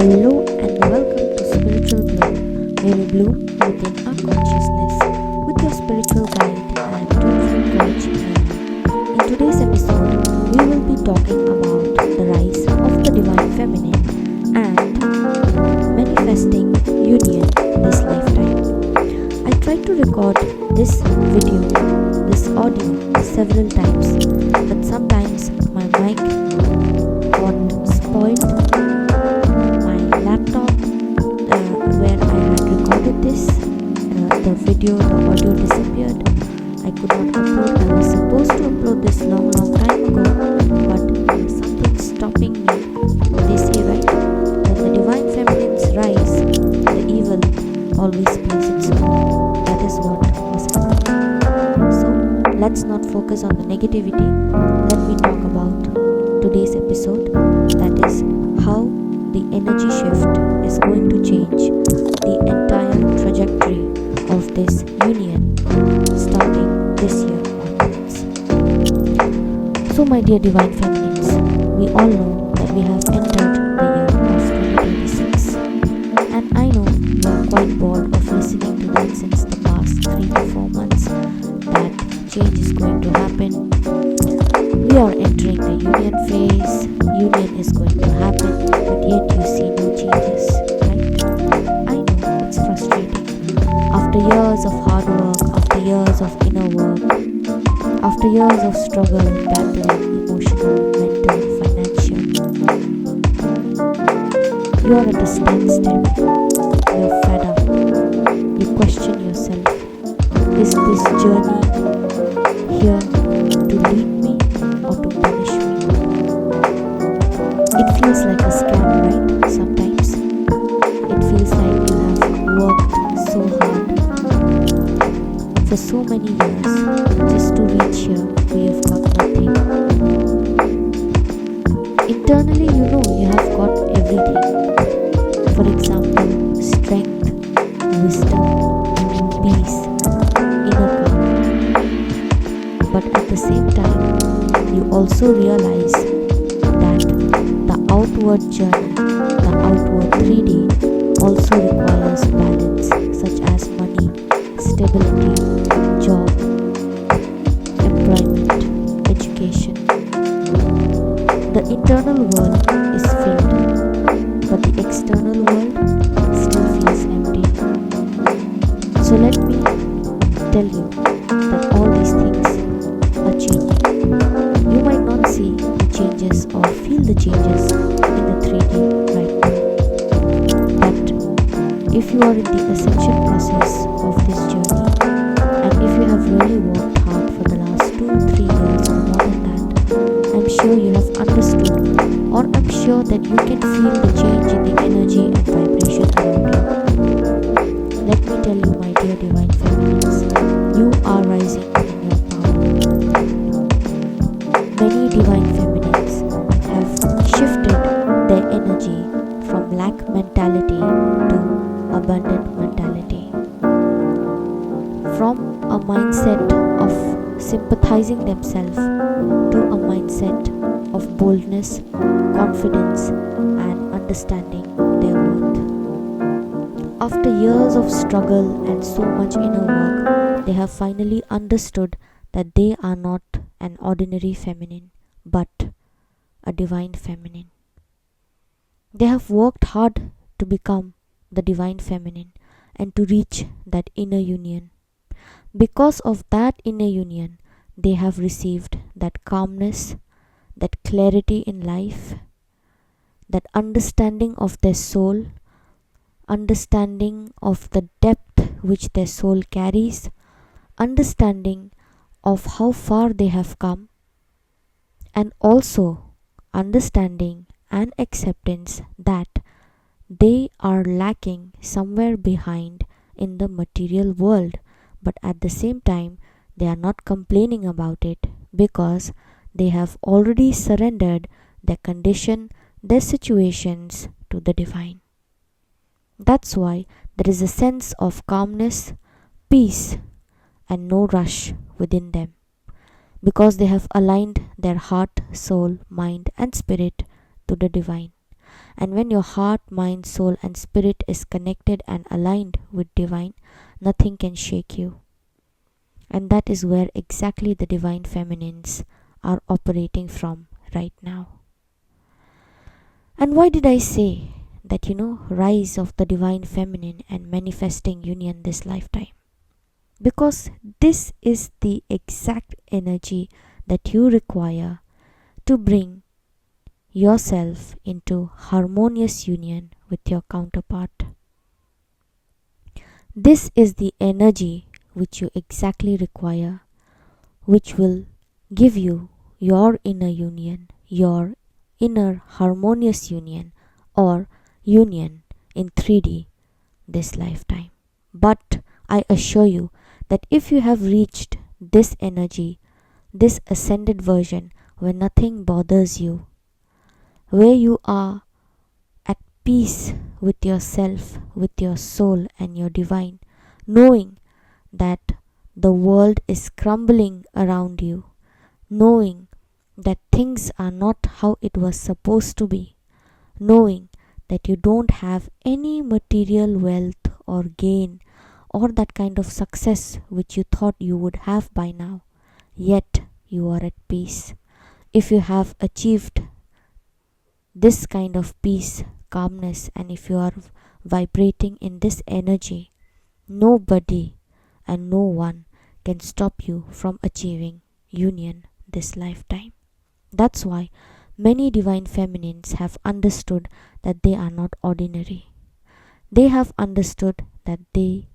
Hello and welcome to Spiritual Bloom, where we bloom within our consciousness with your spiritual guide and truthful coach Mary. In today's episode, we will be talking about the rise of the divine feminine and manifesting union this lifetime. I tried to record this audio several times, but sometimes my mic got spoiled. My laptop where I had recorded the audio disappeared. I could not upload. I was supposed to upload this long time ago, but something's stopping me. They say, right, when the divine feminines rise, the evil always plays its role. That is what was happening. So let's not focus on the negativity. Let me talk about today's episode, that is how the energy shift is going to change the entire trajectory of this union starting this year onwards. So my dear divine feminines, we all know that we have entered the year of 2026, and I know you are quite bored of listening to that since the past 3 to 4 months that change is going to happen. We are entering the union phase. Union is going to happen, but yet you see no changes, right? I know it's frustrating. After years of hard work, after years of inner work, after years of struggle, battling, emotional, mental, financial, you are at a standstill. You are fed up. You question yourself. Is this journey here to lead me or to punish me? It feels like a scam, right? Sometimes it feels like you have worked so hard for so many years just to reach here where you've got nothing. Internally, you know you have got everything. For example, strength, wisdom, peace, inner calm. But at the same time, you also realize that the outward journey, the outward 3D also requires balance, such as money, stability, job, employment, education. The internal world is filled, but the external world still feels empty. So let me tell you that all these things are changing. You might not see the changes or feel the changes in the 3D right now. But if you are in the ascension process of this journey, and if you have really worked hard for the last 2-3 years or more than that, I'm sure you have understood, or I'm sure that you can feel the change in the energy and vibration around you. Let me tell you, my dear divine feminines, you are rising in your power. Many divine feminines have shifted their energy from lack mentality to abundant mentality. From a mindset of sympathizing themselves to a mindset of boldness, confidence, and understanding their worth. After years of struggle and so much inner work, they have finally understood that they are not an ordinary feminine, but a divine feminine. They have worked hard to become the divine feminine and to reach that inner union. Because of that inner union, they have received that calmness, that clarity in life, that understanding of their soul, understanding of the depth which their soul carries, understanding of how far they have come, and also understanding and acceptance that they are lacking somewhere behind in the material world, but at the same time they are not complaining about it because they have already surrendered their condition, their situations to the divine. That's why there is a sense of calmness, peace, and no rush within them, because they have aligned their heart, soul, mind, and spirit to the divine. And when your heart, mind, soul, and spirit is connected and aligned with divine, nothing can shake you. And that is where exactly the divine feminines are operating from right now. And why did I say that, rise of the divine feminine and manifesting union this lifetime? Because this is the exact energy that you require to bring yourself into harmonious union with your counterpart. This is the energy which you exactly require, which will give you your inner union, your inner harmonious union, or union in 3D this lifetime. But I assure you that if you have reached this energy, this ascended version where nothing bothers you, where you are at peace with yourself, with your soul and your divine, knowing that the world is crumbling around you, knowing that things are not how it was supposed to be, knowing that you don't have any material wealth or gain or that kind of success which you thought you would have by now, yet you are at peace. If you have achieved this kind of peace, calmness, and if you are vibrating in this energy, nobody and no one can stop you from achieving union this lifetime. That's why many divine feminines have understood that they are not ordinary. They have understood that they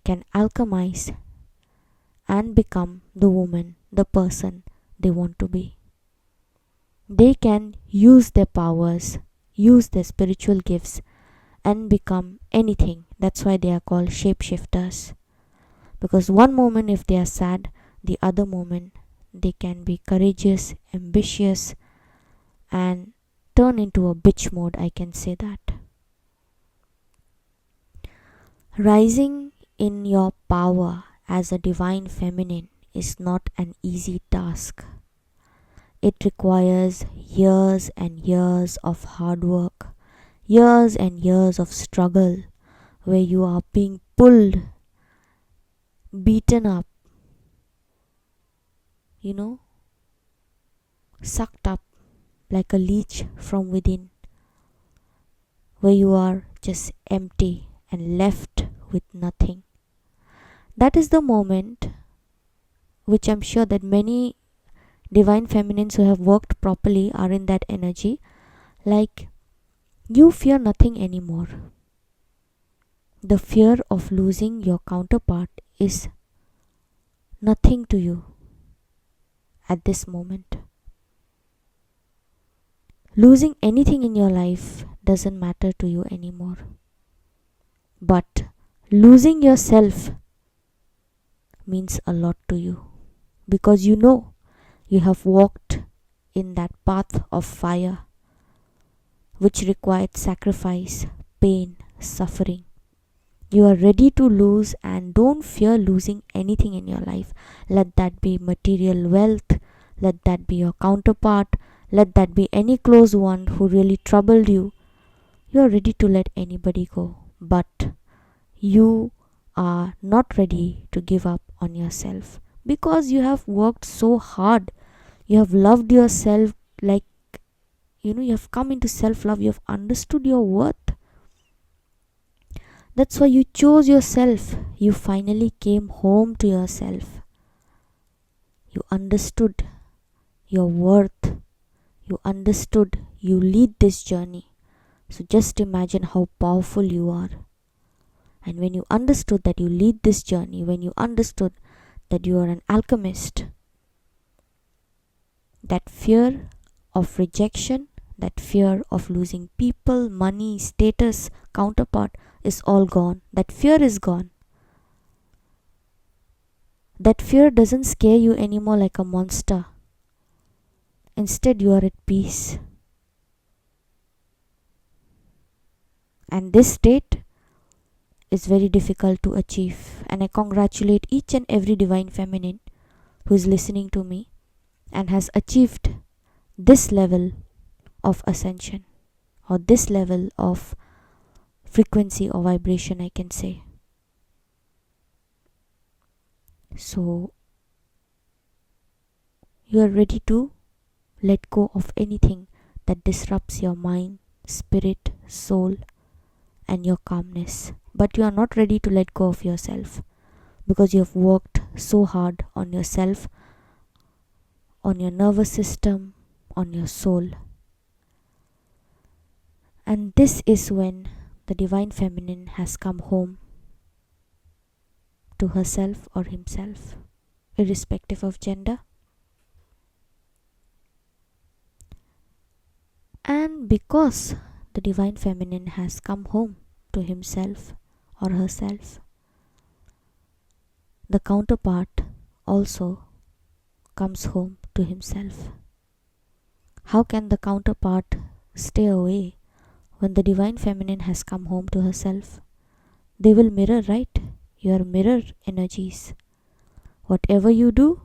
can alchemize and become the woman, the person they want to be. They can use their powers, use their spiritual gifts, and become anything. That's why they are called shapeshifters. Because one moment if they are sad, the other moment they can be courageous, ambitious, and turn into a bitch mode, I can say that. Rising in your power as a divine feminine is not an easy task. It requires years and years of hard work, years and years of struggle, where you are being pulled, beaten up, sucked up like a leech from within, where you are just empty and left with nothing. That is the moment which I'm sure that many divine feminines who have worked properly are in that energy, like you fear nothing anymore. The fear of losing your counterpart is nothing to you at this moment. Losing anything in your life doesn't matter to you anymore. But losing yourself means a lot to you, because you know you have walked in that path of fire which required sacrifice, pain, suffering. You are ready to lose, and don't fear losing anything in your life. Let that be material wealth, let that be your counterpart, let that be any close one who really troubled you. You are ready to let anybody go, but you are not ready to give up on yourself, because you have worked so hard. You have loved yourself, like you have come into self-love. You have understood your worth. That's why you chose yourself. You finally came home to yourself. You understood your worth. You understood you lead this journey. So just imagine how powerful you are. And when you understood that you lead this journey, when you understood that you are an alchemist, that fear of rejection, that fear of losing people, money, status, counterpart is all gone. That fear is gone. That fear doesn't scare you anymore like a monster. Instead, you are at peace. And this state is very difficult to achieve. And I congratulate each and every divine feminine who is listening to me and has achieved this level of ascension, or this level of frequency or vibration, I can say. So you are ready to let go of anything that disrupts your mind, spirit, soul, and your calmness. But you are not ready to let go of yourself because you have worked so hard on yourself, on your nervous system, on your soul. And this is when the Divine Feminine has come home to herself or himself, irrespective of gender. And because the Divine Feminine has come home to himself or herself, the counterpart also comes home to himself. How can the counterpart stay away when the Divine Feminine has come home to herself? They will mirror, right? You are mirror energies. Whatever you do,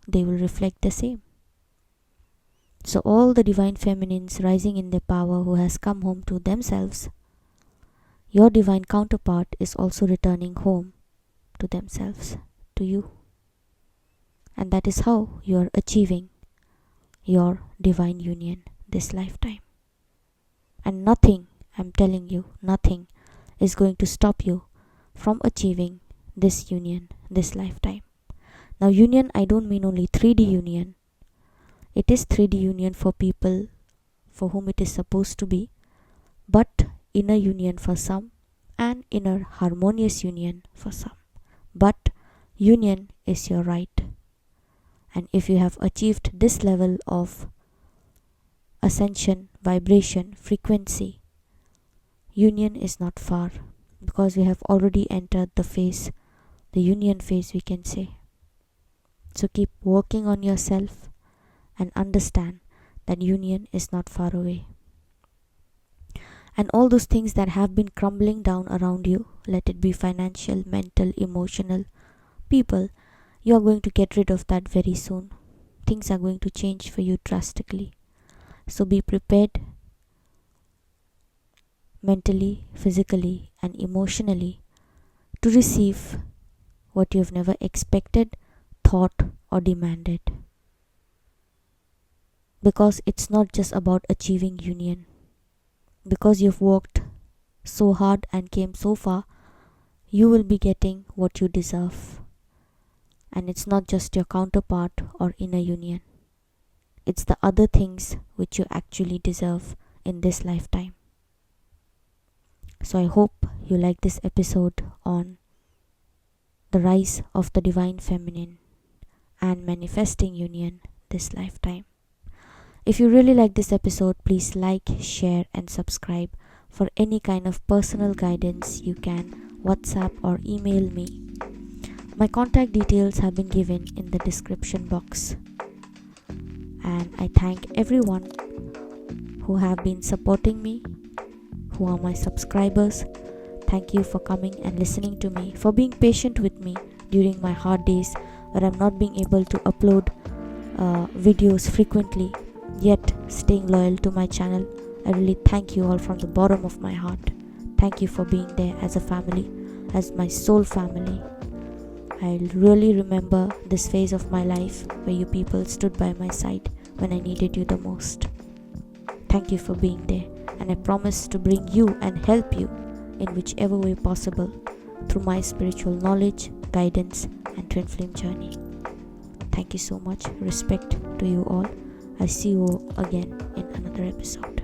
they will reflect the same. So all the Divine Feminines rising in their power who has come home to themselves, your divine counterpart is also returning home to themselves, to you. And that is how you are achieving your divine union this lifetime. And nothing, I'm telling you, nothing is going to stop you from achieving this union this lifetime. Now union, I don't mean only 3D union. It is 3D union for people for whom it is supposed to be, but inner union for some and inner harmonious union for some. But union is your right. And if you have achieved this level of ascension, vibration, frequency, union is not far, because we have already entered the phase, the union phase, we can say. So keep working on yourself and understand that union is not far away. And all those things that have been crumbling down around you, let it be financial, mental, emotional, people, you are going to get rid of that very soon. Things are going to change for you drastically. So be prepared mentally, physically, and emotionally to receive what you have never expected, thought, or demanded. Because it's not just about achieving union. Because you've worked so hard and came so far, you will be getting what you deserve. And it's not just your counterpart or inner union. It's the other things which you actually deserve in this lifetime. So I hope you like this episode on the rise of the Divine Feminine and manifesting union this lifetime. If you really like this episode, please like, share, and subscribe. For any kind of personal guidance, you can WhatsApp or email me. My contact details have been given in the description box. And I thank everyone who have been supporting me, who are my subscribers. Thank you for coming and listening to me, for being patient with me during my hard days where I'm not being able to upload videos frequently, yet staying loyal to my channel. I really thank you all from the bottom of my heart. Thank you for being there as a family, as my soul family. I really remember this phase of my life where you people stood by my side when I needed you the most. Thank you for being there, and I promise to bring you and help you in whichever way possible through my spiritual knowledge, guidance, and twin flame journey. Thank you so much. Respect to you all. I'll see you again in another episode.